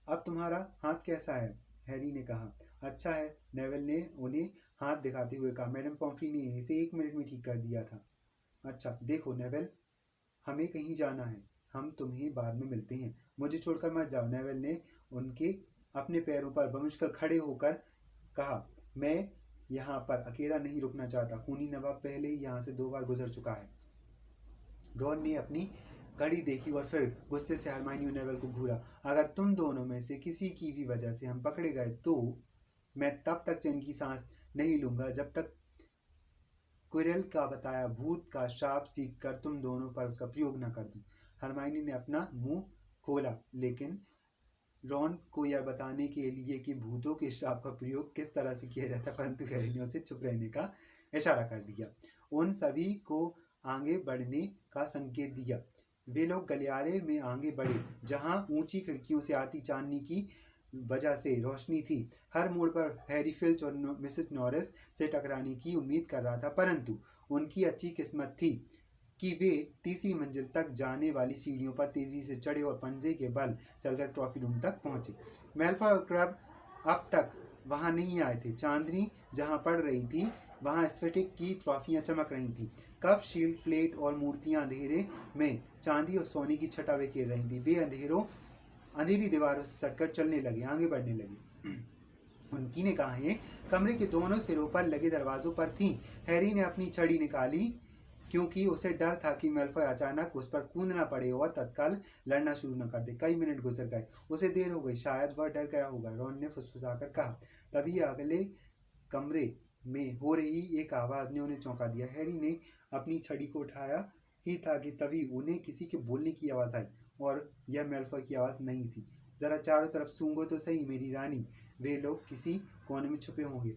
अब तुम्हारा हाथ कैसा है? हैरी ने कहा। अच्छा है, नेवल ने उन्हें हाथ दिखाते हुए कहा। मैडम पॉम्फ्री ने इसे 1 मिनट में ठीक कर दिया था। अच्छा, देखो नेवल, हमें कहीं जाना है। हम तुम्हें बाद में मिलते हैं। मुझे छोड़कर मत जाओ, नेवल ने उनके अपने पैरों पर बमुश्किल खड़े होकर कहा। मैं यहाँ पर अकेला नहीं रुकना चाहता। खूनी नवाब पहले ही यहाँ से 2 बार गुजर चुका है। रॉन ने अपनी घड़ी देखी और फिर गुस्से से हरमाइनी और नेवल को घूरा। अगर तुम दोनों में से किसी की भी वजह से हम पकड़े गए तो मैं तब तक चैन की सांस नहीं लूंगा जब तक क्विरेल का बताया भूत का श्राप सीख कर तुम दोनों पर उसका प्रयोग न कर दूं। हरमाइनी ने अपना मुंह खोला, लेकिन रॉन को यह बताने के लिए कि भूतों के श्राप का प्रयोग किस तरह से किया जाता है, परंतु हैरी ने उसे चुप रहने का इशारा कर दिया। उन सभी को आगे बढ़ने का संकेत दिया। वे लोग गलियारे में आगे बढ़े, जहां ऊंची खिड़कियों से आती चांदनी की वजह से रोशनी थी। हर मोड़ पर हैरी फिल्च और मिसेस नॉरिस से टकराने की उम्मीद कर रहा था, परंतु उनकी अच्छी किस्मत थी कि वे तीसरी मंजिल तक जाने वाली सीढ़ियों पर तेजी से चढ़े और पंजे के बल चलकर ट्रॉफी रूम तक पहुंचे। मैल्फॉय और क्रब अब तक वहां नहीं आए थे। चांदनी जहां पड़ रही थी वहां स्फटिक की ट्रॉफियां चमक रही थी। कप, शील्ड, प्लेट और मूर्तियां अंधेरे में चांदी और सोने की छटा बिखेर रही थी। वे अंधेरी दीवारों से सटकर चलने लगे, आगे बढ़ने लगे। उनकी निगाहें कमरे के दोनों सिरों पर लगे दरवाजों पर थीं। हैरी ने अपनी छड़ी निकाली क्योंकि उसे डर था कि मैल्फॉय अचानक उस पर कूदना पड़े और तत्काल लड़ना शुरू न कर दे। कई मिनट गुजर गए। उसे देर हो गई, शायद वह डर गया होगा, रॉन ने फुसफुसाकर कहा। तभी अगले कमरे में हो रही एक आवाज ने उन्हें चौंका दिया। हैरी ने अपनी छड़ी को उठाया ही था कि तभी उन्हें किसी के बोलने की आवाज आई, और यह मैल्फॉय की आवाज नहीं थी। जरा चारों तरफ सूंघो तो सही मेरी रानी, वे लोग किसी कोने में छुपे होंगे।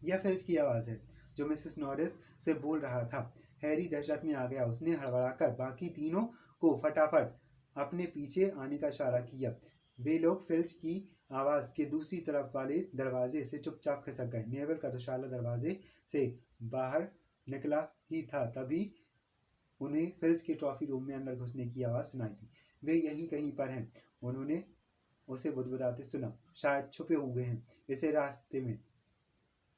यह फिल्च की आवाज है जो मिसेस नॉरिस से बोल रहा था। हैरी दहशत में आ गया। उसने हड़बड़ाकर बाकी तीनों को फटाफट अपने पीछे आने का इशारा किया। वे लोग फिल्च की आवाज के दूसरी तरफ वाले दरवाजे से चुपचाप खिसक गए। नेवल का दुशाला दरवाजे से बाहर निकला ही था, तभी उन्हें फिल्च के ट्रॉफी रूम में अंदर घुसने की आवाज सुनाई दी। वे यहीं कहीं पर हैं, उन्होंने उसे बुदबुदाते सुना। शायद छुपे हुए हैं इसे रास्ते में,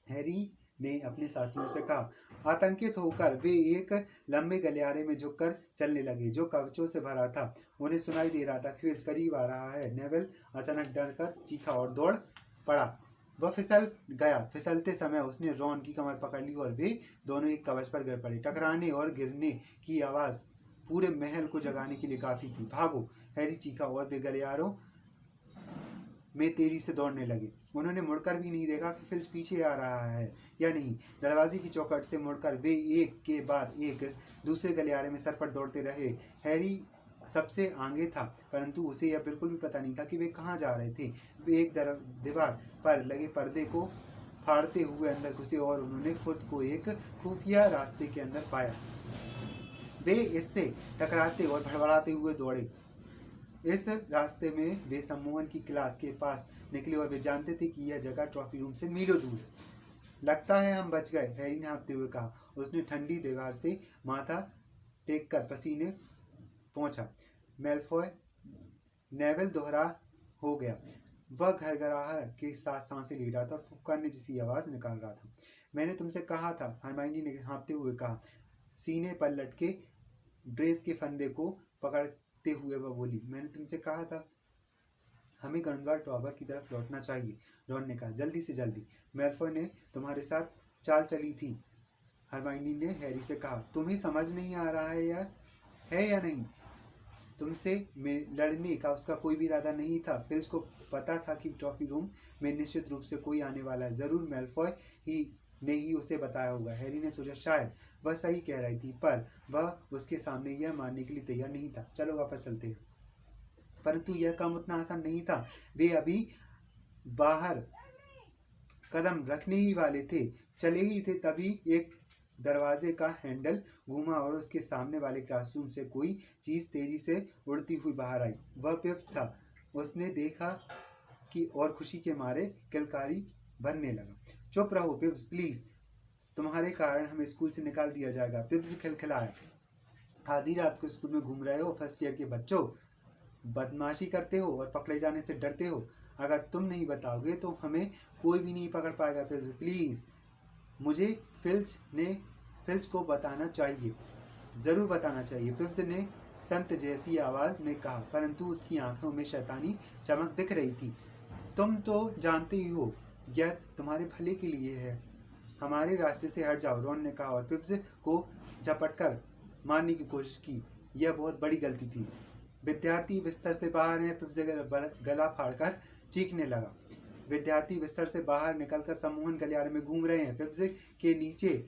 हैरी ने अपने साथियों से कहा। आतंकित होकर वे एक लंबे गलियारे में झुककर चलने लगे जो कवचों से भरा था। उन्हें सुनाई दे रहा था कि फिल्च करीब आ रहा है। नेवल अचानक डरकर चीखा और दौड़ पड़ा। वह फिसल गया। फिसलते समय उसने रॉन की कमर पकड़ ली और वे दोनों एक कवच पर गिर पड़े। टकराने और गिरने की आवाज पूरे महल को जगाने के लिए काफी थी। भागो, हैरी चीखा और वे गलियारों में तेजी से दौड़ने लगे। उन्होंने मुड़कर भी नहीं देखा कि फिल्च पीछे आ रहा है या नहीं। दरवाजे की चौखट से मुड़कर वे एक के बाद एक दूसरे गलियारे में सरपट दौड़ते रहे। हैरी सबसे आगे था, परंतु उसे यह बिल्कुल भी पता नहीं था कि वे कहाँ जा रहे थे। वे एक दीवार पर लगे पर्दे को फाड़ते हुए अंदर घुसे और उन्होंने खुद को एक खुफिया रास्ते के अंदर पाया। वे इससे टकराते और भड़बड़ाते हुए दौड़े। इस रास्ते में वे सम्मोहन की क्लास के पास निकले और वे जानते थे कि यह जगह ट्रॉफी रूम से मीलों दूर है। लगता है हम बच गए, हैरी ने हाँफते हुए कहा। उसने ठंडी दीवार से माथा टेक कर पसीने पहुंचा। मैलफॉय नेविल दोहरा हो गया। वह घरघराहट के साथ सांसें ले रहा था और फुफकारने जैसी आवाज निकाल रहा था। मैंने तुमसे कहा था, हरमाइनी ने हाँफते हुए कहा। सीने पर लटके ड्रेस के फंदे को पकड़ते हुए वह बोली, मैंने तुमसे कहा था हमें गंधवार टॉवर की तरफ लौटना चाहिए। रॉन ने कहा, जल्दी से जल्दी। मैलफॉय ने तुम्हारे साथ चाल चली थी, हरमाइनी ने हैरी से कहा। तुम्हें समझ नहीं आ रहा है या नहीं? तुमसे लड़ने का उसका कोई भी इरादा नहीं था। फिल्च को पता था कि ट्रॉफी रूम में निश्चित रूप से कोई आने वाला है। जरूर मैलफॉय ने ही उसे बताया होगा। हैरी ने सोचा शायद वह सही कह रही थी, पर वह उसके सामने यह मानने के लिए तैयार नहीं था। चलो वापस चलते हैं। परंतु यह काम उतना आसान नहीं था। वे अभी बाहर कदम रखने ही वाले थे, चले ही थे, तभी एक दरवाजे का हैंडल घूमा और उसके सामने वाले क्लासरूम से कोई चीज तेजी से उड़ती हुई बाहर आई। वह पिप्स था। उसने देखा कि और खुशी के मारे किलकारी भरने लगा। चुप रहो पिप्स, प्लीज, तुम्हारे कारण हमें स्कूल से निकाल दिया जाएगा। पिप्स खिलखिलाया। आधी रात को स्कूल में घूम रहे हो फर्स्ट ईयर के बच्चों, बदमाशी करते हो और पकड़े जाने से डरते हो। अगर तुम नहीं बताओगे तो हमें कोई भी नहीं पकड़ पाएगा। प्लीज, मुझे फिल्च को बताना चाहिए, जरूर बताना चाहिए, पिप्स ने संत जैसी आवाज में कहा, परंतु उसकी आंखों में शैतानी चमक दिख रही थी। तुम तो जानते ही हो यह तुम्हारे भले के लिए है। हमारे रास्ते से हट जाओ, रॉन ने कहा और पिप्स को झपटकर मारने की कोशिश की। यह बहुत बड़ी गलती थी। विद्यार्थी बिस्तर से बाहर हैं। पिप्स गला फाड़कर चीखने लगा। विद्यार्थी बिस्तर से बाहर निकलकर सम्मोहन गलियारे में घूम रहे हैं। पिप्स के नीचे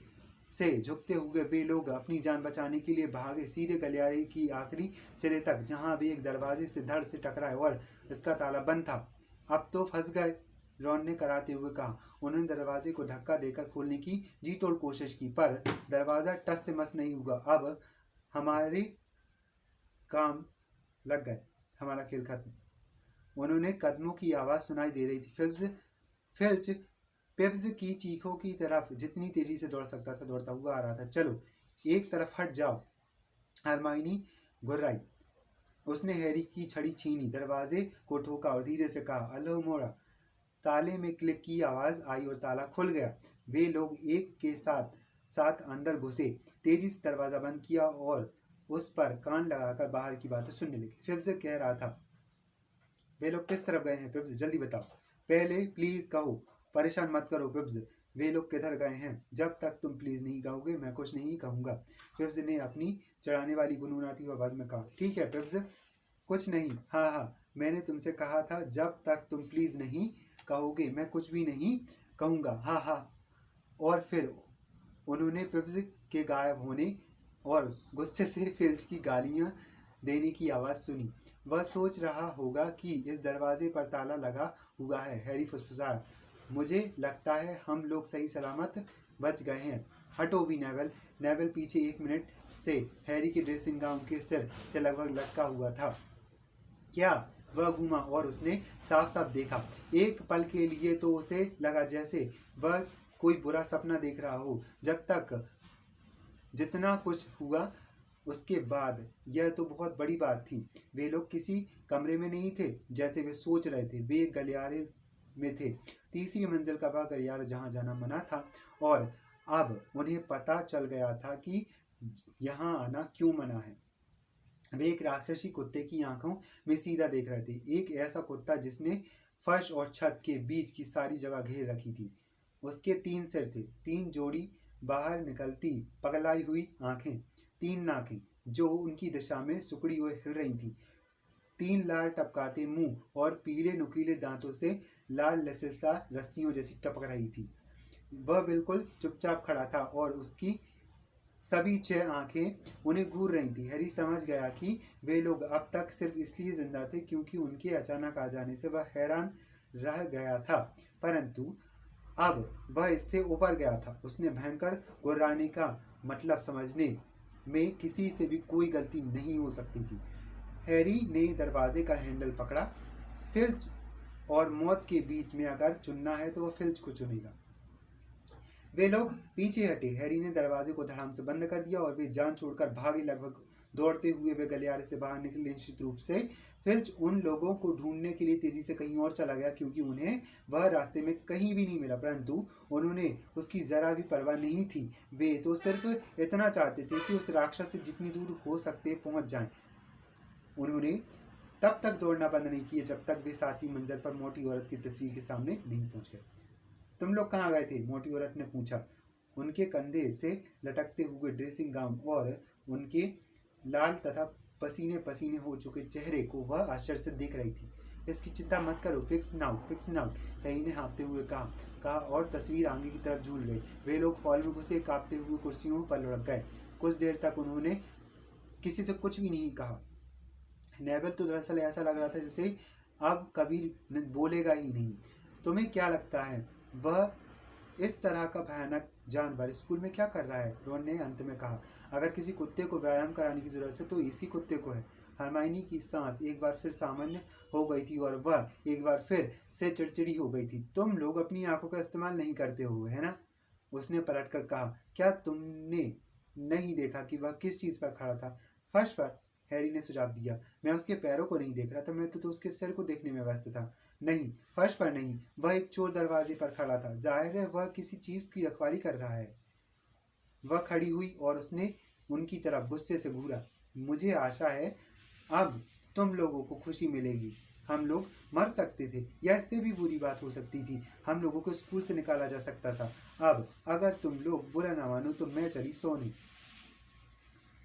से झुकते हुए वे लोग अपनी जान बचाने के लिए भागे सीधे गलियारे की आखिरी सिरे तक, जहां भी एक दरवाजे से धड़ से टकराए और इसका ताला बंद था। अब तो फंस गए, रॉन ने कराते हुए कहा। उन्होंने दरवाजे को धक्का देकर खोलने की जी तोड़ कोशिश की, पर दरवाजा टस से मस नहीं हुआ। अब हमारे काम लग गए, हमारा खेल खत्म। उन्होंने कदमों की आवाज सुनाई दे रही थी। फिल्च पिप्स की चीखों की तरफ जितनी तेजी से दौड़ सकता था दौड़ता हुआ आ रहा था। चलो एक तरफ हट जाओ, हरमाइनी घुर्राई। उसने हैरी की छड़ी छीनी, दरवाजे को ठोका और धीरे से कहा, अल्लाह मोरा। ताले में क्लिक की आवाज आई और ताला खुल गया। वे लोग एक के साथ अंदर घुसे, तेजी से दरवाजा बंद किया और उस पर कान लगाकर बाहर की बातें सुनने लगे। पिप्स कह रहा था, वे लोग किस तरफ गए हैं? पिप्स जल्दी बताओ, पहले प्लीज कहो, परेशान मत करो पिप्स, वे लोग किधर गए हैं? जब तक तुम प्लीज नहीं कहोगे मैं कुछ नहीं कहूँगा। पिप्स ने अपनी चढ़ाने वाली गुनगुनाती हुई आवाज में कहा। ठीक है पिप्स, कुछ नहीं। हाँ, मैंने तुमसे कहा था जब तक तुम प्लीज नहीं कहोगे मैं कुछ भी नहीं कहूँगा। हाँ। और फिर उन्होंने पिप्स के गायब होने और गुस्से से फिल्च की गालियाँ देने की आवाज सुनी। वह सोच रहा होगा कि इस दरवाजे पर ताला लगा हुआ है। हैरी फुसफुसाया, मुझे लगता है हम लोग सही सलामत बच गए हैं। हटो भी नेविल पीछे 1 मिनट से हैरी के ड्रेसिंग गाउन के सिर से लगभग लटका हुआ था। क्या? वह घूमा और उसने साफ साफ देखा। एक पल के लिए तो उसे लगा जैसे वह कोई बुरा सपना देख रहा हो। जब तक जितना कुछ हुआ उसके बाद यह तो बहुत बड़ी बात थी। वे लोग किसी कमरे में नहीं थे जैसे वे सोच रहे थे, वे एक गलियारे में थे, तीसरी मंजिल का वह गलियारा जहाँ जाना मना था। और अब उन्हें पता चल गया था कि यहाँ आना क्यों मना है। वे एक राक्षसी कुत्ते की आंखों में सीधा देख रहे थे, एक ऐसा कुत्ता जिसने फर्श और छत के बीच की सारी जगह घेर रखी थी। उसके 3 सिर थे, 3 जोड़ी बाहर निकलती पगलाई हुई आंखें, 3 नाकें जो उनकी दिशा में सिकुड़ी हुई हिल रही थी। 3 लाल टपकाते मुंह और पीले नुकीले दांतों से लाल लसीसा रस्सियों जैसी टपक रही थी। वह बिल्कुल चुपचाप खड़ा था और उसकी सभी 6 आंखें उन्हें घूर रही थी। हैरी समझ गया कि वे लोग अब तक सिर्फ इसलिए जिंदा थे क्योंकि उनके अचानक आ जाने से वह हैरान रह गया था, परंतु अब वह इससे उबर गया था। उसने भयंकर गुर्राने का मतलब समझने में किसी से भी कोई गलती नहीं हो सकती थी। हैरी ने दरवाजे का हैंडल पकड़ा। फिल्च और मौत के बीच में अगर चुनना है तो वह फिल्च को चुनेगा। वे लोग पीछे हटे। हैरी ने दरवाजे को धड़ाम से बंद कर दिया और वे जान छोड़कर भागे। लगभग दौड़ते हुए वे गलियारे से बाहर निकले। निश्चित रूप से फिल्च उन लोगों को ढूंढने के लिए तेजी से कहीं और चला गया क्योंकि उन्हें वह रास्ते में कहीं भी नहीं मिला, परंतु उन्होंने उसकी जरा भी परवाह नहीं थी। वे तो सिर्फ इतना चाहते थे कि उस राक्षस से जितनी दूर हो सकते पहुंच जाएं। उन्होंने तब तक दौड़ना बंद नहीं किया जब तक वे 7वीं मंजिल पर मोटी औरत की तस्वीर के सामने नहीं पहुंच गए। तुम लोग कहाँ गए थे? मोटी औरत ने पूछा। उनके कंधे से लटकते हुए ड्रेसिंग गाउन और उनके लाल तथा पसीने पसीने हो चुके चेहरे को वह आश्चर्य से देख रही थी। इसकी चिंता मत करो, फिक्स नाउट, हैरी ने हाँफते हुए कहा और तस्वीर आगे की तरफ झूल गई। वे लोग हॉल में घुसे, कांपते हुए कुर्सियों पर लुढ़क गए। कुछ देर तक उन्होंने किसी से कुछ भी नहीं कहा। नेविल तो दरअसल ऐसा लग रहा था जैसे अब कभी बोलेगा ही नहीं। तुम्हें क्या लगता है वह इस तरह का भयानक जानवर स्कूल में क्या कर रहा है? रॉन ने अंत में कहा। अगर किसी कुत्ते को व्यायाम कराने की जरूरत है तो इसी कुत्ते को है। हरमाइनी की सांस एक बार फिर सामान्य हो गई थी और वह एक बार फिर से चिड़चिड़ी हो गई थी। तुम लोग अपनी आंखों का इस्तेमाल नहीं करते हो, है ना? उसने पलटकर कहा। क्या तुमने नहीं देखा कि वह किस चीज पर खड़ा था? फर्श पर, हैरी ने सुझाव दिया। मैं उसके पैरों को नहीं देख रहा था, मैं तो उसके सिर को देखने में व्यस्त था। नहीं, फर्श पर नहीं, वह एक चोर दरवाजे पर खड़ा था। जाहिर है वह किसी चीज की रखवाली कर रहा है। वह खड़ी हुई और उसने उनकी तरफ गुस्से से घूरा। मुझे आशा है अब तुम लोगों को खुशी मिलेगी। हम लोग मर सकते थे या इससे भी बुरी बात हो सकती थी। हम लोगों को स्कूल से निकाला जा सकता था। अब अगर तुम लोग बुरा ना मानो तो मैं चली सोने।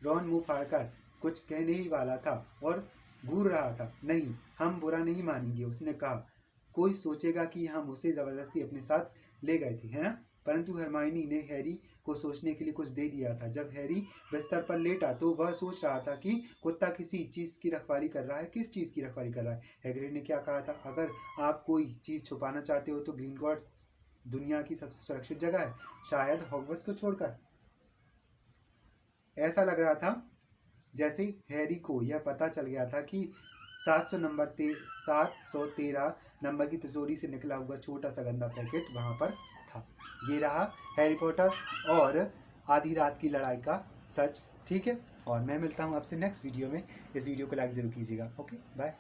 रॉन मुंह फाड़कर कुछ कहने ही वाला था और घूर रहा था। नहीं, हम बुरा नहीं मानेंगे, उसने कहा। कोई सोचेगा कि हम उसे जबरदस्ती अपने साथ ले गए थे, है ना? परंतु हरमाइनी ने हैरी को सोचने के लिए कुछ दे दिया था। जब हैरी बिस्तर पर लेटा तो वह सोच रहा था कि कुत्ता किसी चीज की रखवाली कर रहा है। किस चीज की रखवाली कर रहा है? हैग्रिड ने क्या कहा था? अगर आप कोई चीज छुपाना चाहते हो तो ग्रीनगॉर्ड्स दुनिया की सबसे सुरक्षित जगह है, शायद हॉगवर्ट्स को छोड़कर। ऐसा लग रहा था जैसे हैरी को यह पता चल गया था कि 713 नंबर की तिजोरी से निकला हुआ छोटा सा गंदा पैकेट वहां पर था। ये रहा हैरी पॉटर और आधी रात की लड़ाई का सच, ठीक है? और मैं मिलता हूं आपसे नेक्स्ट वीडियो में। इस वीडियो को लाइक जरूर कीजिएगा। Okay, bye.